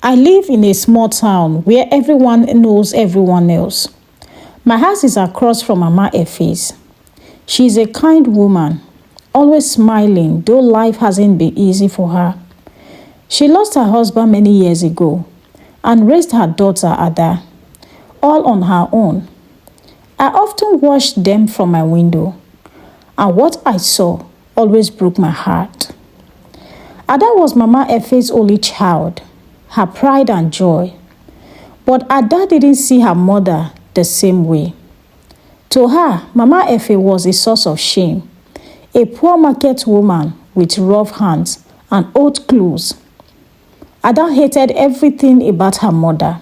I live in a small town where everyone knows everyone else. My house is across from Mama Effe's. She is a kind woman, always smiling, though life hasn't been easy for her. She lost her husband many years ago and raised her daughter Ada, all on her own. I often watched them from my window, and what I saw always broke my heart. Ada was Mama Effe's only child, her pride and joy. But Ada didn't see her mother the same way. To her, Mama Efe was a source of shame, a poor market woman with rough hands and old clothes. Ada hated everything about her mother,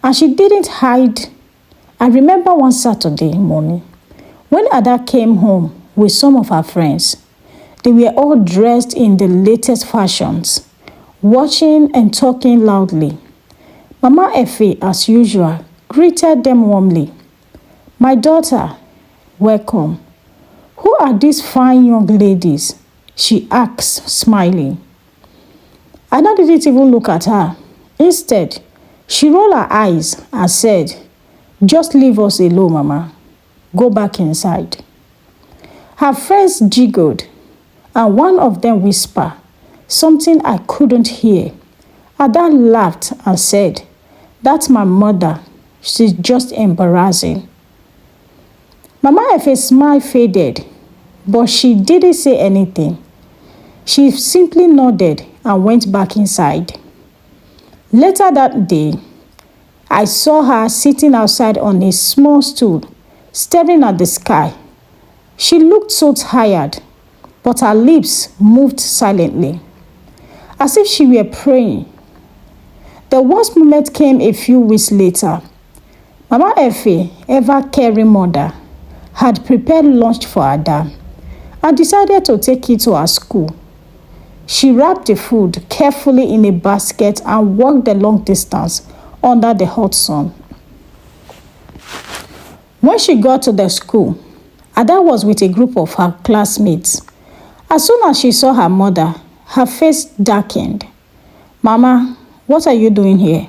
and she didn't hide. I remember one Saturday morning when Ada came home with some of her friends. They were all dressed in the latest fashions, watching and talking loudly. Mama Efe, as usual, greeted them warmly. "My daughter, welcome. Who are these fine young ladies?" she asked, smiling. Ada didn't even look at her. Instead, she rolled her eyes and said, "Just leave us alone, Mama. Go back inside." Her friends giggled, and one of them whispered something I couldn't hear. Ada laughed and said, "That's my mother. She's just embarrassing." Mama Efe's smile faded, but she didn't say anything. She simply nodded and went back inside. Later that day, I saw her sitting outside on a small stool, staring at the sky. She looked so tired, but her lips moved silently, as if she were praying. The worst moment came a few weeks later. Mama Efe, ever caring mother, had prepared lunch for Ada and decided to take it to her school. She wrapped the food carefully in a basket and walked the long distance under the hot sun. When she got to the school, Ada was with a group of her classmates. As soon as she saw her mother, her face darkened. "Mama, what are you doing here?"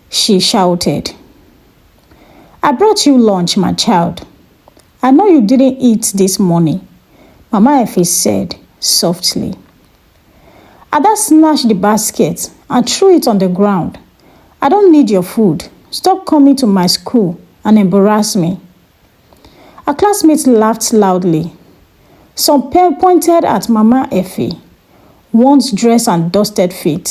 she shouted. "I brought you lunch, my child. I know you didn't eat this morning," Mama Efe said softly. Ada snatched the basket and threw it on the ground. "I don't need your food. Stop coming to my school and embarrass me." Her classmates laughed loudly. Some pointed at Mama Efe, one's dressed and dusted feet,